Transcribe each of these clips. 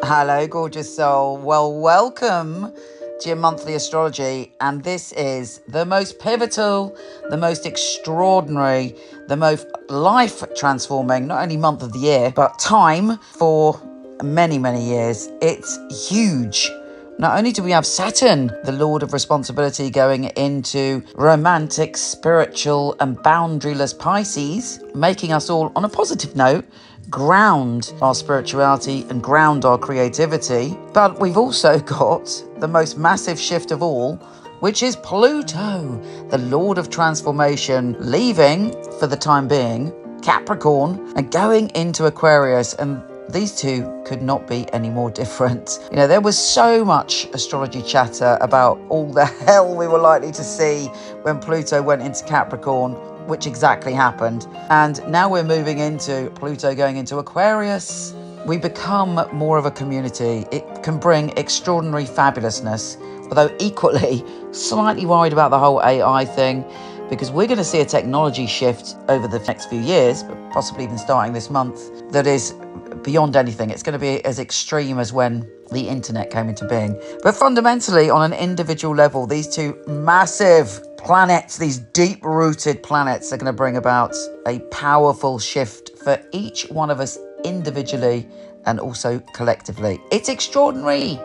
Hello, gorgeous soul. Well, welcome to your monthly astrology. And this is the most pivotal, the most extraordinary, the most life transforming, not only month of the year, but time for many, many years. It's huge. Not only do we have Saturn, the Lord of Responsibility, going into romantic, spiritual, and boundaryless Pisces, making us all, on a positive note, ground our spirituality and ground our creativity. But we've also got the most massive shift of all, which is Pluto, the Lord of Transformation, leaving, for the time being, Capricorn and going into Aquarius. And these two could not be any more different. You know, there was so much astrology chatter about all the hell we were likely to see when Pluto went into Capricorn, which exactly happened. And now we're moving into Pluto going into Aquarius. We become more of a community. It can bring extraordinary fabulousness, although equally slightly worried about the whole AI thing, because we're going to see a technology shift over the next few years, but possibly even starting this month, that is beyond anything. It's going to be as extreme as when the internet came into being. But fundamentally, on an individual level, these two massive planets, these deep-rooted planets, are going to bring about a powerful shift for each one of us individually and also collectively. It's extraordinary.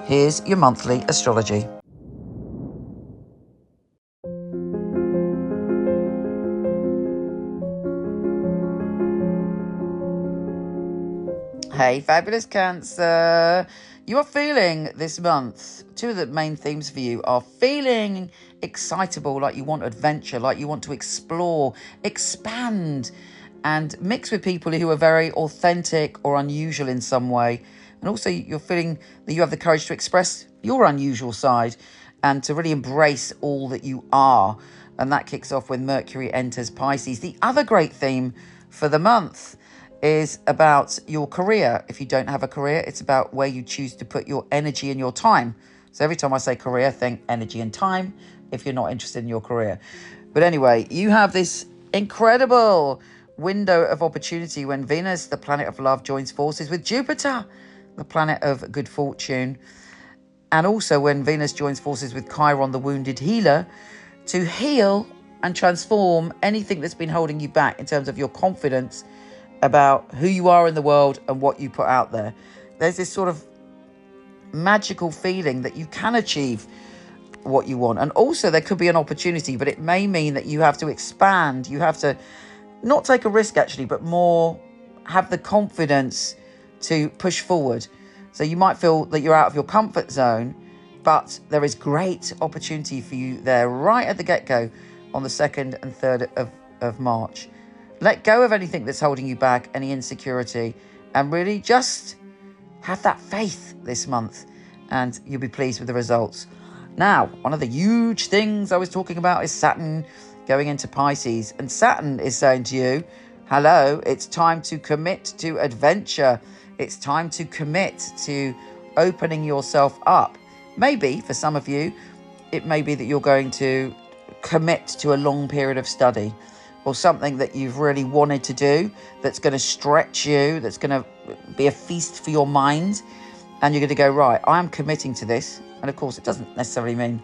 Here's your monthly astrology. Hey, fabulous Cancer. You are feeling this month, two of the main themes for you are feeling excitable, like you want adventure, like you want to explore, expand, and mix with people who are very authentic or unusual in some way. And also you're feeling that you have the courage to express your unusual side and to really embrace all that you are. And that kicks off when Mercury enters Pisces. The other great theme for the month is about your career. If you don't have a career, it's about where you choose to put your energy and your time. So every time I say career, think energy and time if you're not interested in your career. But anyway, you have this incredible window of opportunity when Venus, the planet of love, joins forces with Jupiter, the planet of good fortune. And also when Venus joins forces with Chiron, the wounded healer, to heal and transform anything that's been holding you back in terms of your confidence about who you are in the world and what you put out there. There's this sort of magical feeling that you can achieve what you want. And also there could be an opportunity, but it may mean that you have to expand. You have to not take a risk actually, but more have the confidence to push forward. So you might feel that you're out of your comfort zone, but there is great opportunity for you there right at the get-go on the 2nd and 3rd of March. Let go of anything that's holding you back, any insecurity, and really just have that faith this month, and you'll be pleased with the results. Now, one of the huge things I was talking about is Saturn going into Pisces, and Saturn is saying to you, hello, it's time to commit to adventure. It's time to commit to opening yourself up. Maybe, for some of you, it may be that you're going to commit to a long period of study, or something that you've really wanted to do that's going to stretch you, that's going to be a feast for your mind. And you're going to go, right, I'm committing to this. And of course, it doesn't necessarily mean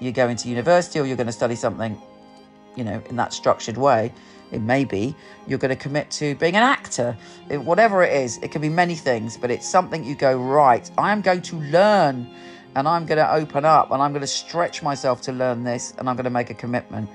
you're going to university or you're going to study something, you know, in that structured way. It may be you're going to commit to being an actor. Whatever it is, it can be many things, but it's something you go, right, I am going to learn and I'm going to open up and I'm going to stretch myself to learn this and I'm going to make a commitment.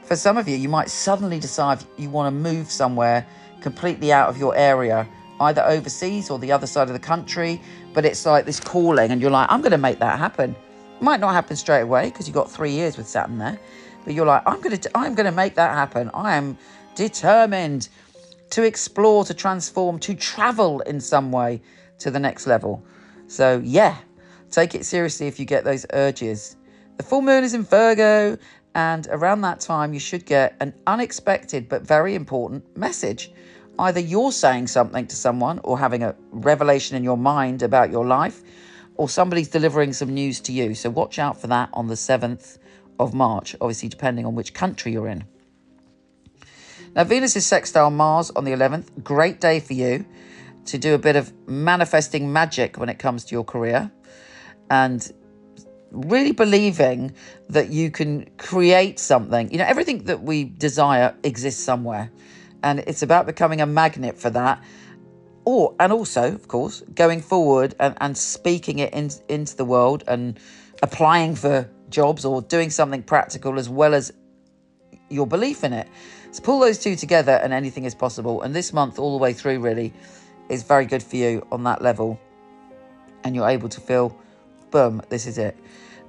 For some of you, you might suddenly decide you want to move somewhere completely out of your area, either overseas or the other side of the country, but it's like this calling and you're like, I'm going to make that happen. It might not happen straight away because you've got 3 years with Saturn there, but you're like, I'm going to make that happen. I am determined to explore, to transform, to travel in some way to the next level. So yeah, take it seriously if you get those urges. The full moon is in Virgo, and around that time you should get an unexpected but very important message. Either you're saying something to someone or having a revelation in your mind about your life, or somebody's delivering some news to you. So watch out for that on the 7th of March, obviously depending on which country you're in. Now, Venus is sextile Mars on the 11th. Great day for you. to do a bit of manifesting magic when it comes to your career, and really believing that you can create something. You know, everything that we desire exists somewhere, and it's about becoming a magnet for that. And also, of course, going forward and speaking it into the world and applying for jobs or doing something practical as well as your belief in it. So pull those two together and anything is possible. And this month all the way through really is very good for you on that level. And you're able to feel, boom, this is it.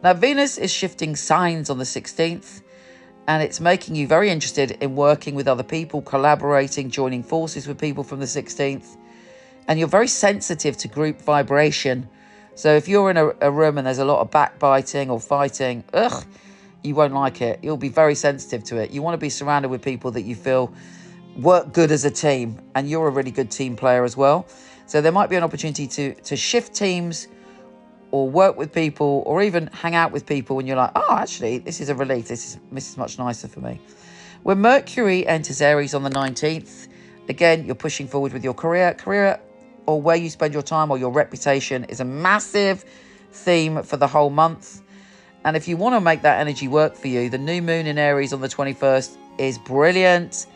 Now, Venus is shifting signs on the 16th. And it's making you very interested in working with other people, collaborating, joining forces with people from the 16th. And you're very sensitive to group vibration. So if you're in a room and there's a lot of backbiting or fighting, you won't like it. You'll be very sensitive to it. You want to be surrounded with people that you feel work good as a team. And you're a really good team player as well. So there might be an opportunity to shift teams or work with people or even hang out with people when you're like, oh, actually, this is a relief. This is much nicer for me. When Mercury enters Aries on the 19th, again, you're pushing forward with your career or where you spend your time or your reputation is a massive theme for the whole month. And if you want to make that energy work for you, the new moon in Aries on the 21st is brilliant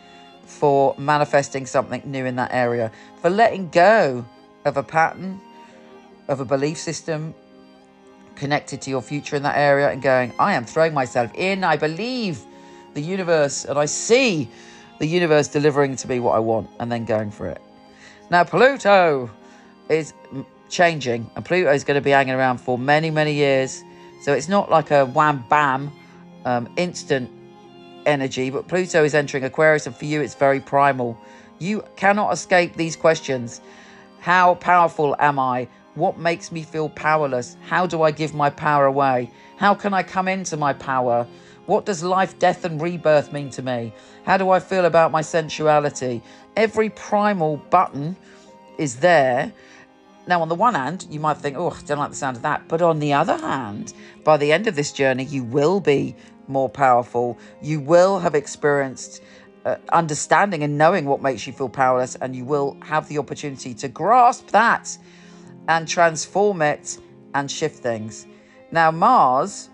for manifesting something new in that area, for letting go of a pattern, of a belief system connected to your future in that area and going, I am throwing myself in. I believe the universe and I see the universe delivering to me what I want and then going for it. Now, Pluto is changing and Pluto is going to be hanging around for many, many years. So it's not like a wham bam instant energy, but Pluto is entering Aquarius and for you it's very primal. You cannot escape these questions. How powerful am I? What makes me feel powerless? How do I give my power away? How can I come into my power? What does life, death and rebirth mean to me? How do I feel about my sensuality? Every primal button is there. Now, on the one hand, you might think, oh, I don't like the sound of that. But on the other hand, by the end of this journey, you will be more powerful. You will have experienced understanding and knowing what makes you feel powerless. And you will have the opportunity to grasp that and transform it and shift things. Now, Mars,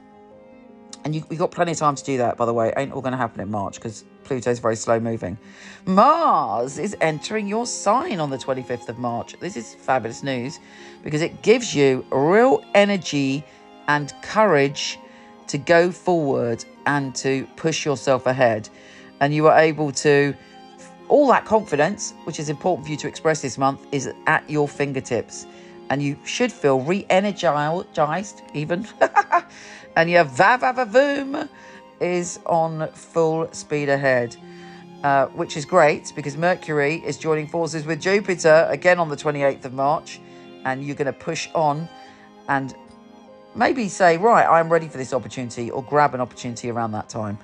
and we've got plenty of time to do that, by the way. It ain't all going to happen in March because Pluto's very slow moving. Mars is entering your sign on the 25th of March. This is fabulous news because it gives you real energy and courage to go forward and to push yourself ahead. And you are able to, all that confidence, which is important for you to express this month, is at your fingertips. And you should feel re-energized even. And your va-va-va-voom is on full speed ahead, which is great because Mercury is joining forces with Jupiter again on the 28th of March. And you're going to push on and maybe say, right, I'm ready for this opportunity, or grab an opportunity around that time.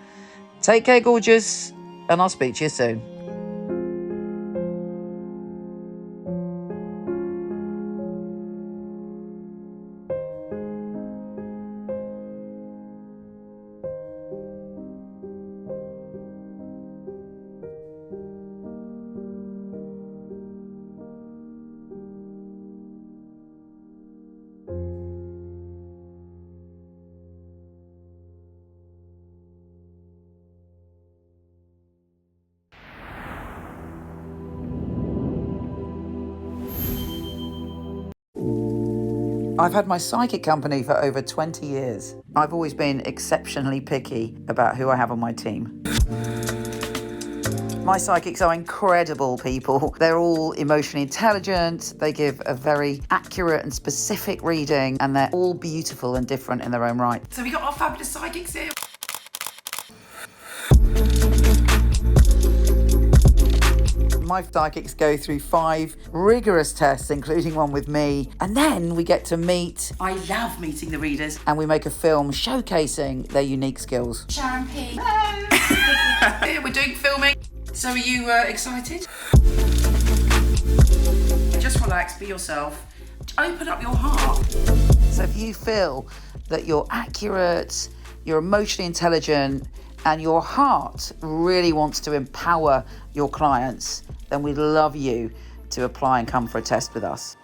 Take care, gorgeous, and I'll speak to you soon. I've had my psychic company for over 20 years. I've always been exceptionally picky about who I have on my team. My psychics are incredible people. They're all emotionally intelligent. They give a very accurate and specific reading, and they're all beautiful and different in their own right. So we got our fabulous psychics here. My psychics go through 5 rigorous tests, including one with me, and then we get to meet. I love meeting the readers. And we make a film showcasing their unique skills. Sharon P. Here, we're doing filming. So are you excited? Just relax, be yourself. Open up your heart. So if you feel that you're accurate, you're emotionally intelligent, and your heart really wants to empower your clients, then we'd love you to apply and come for a test with us.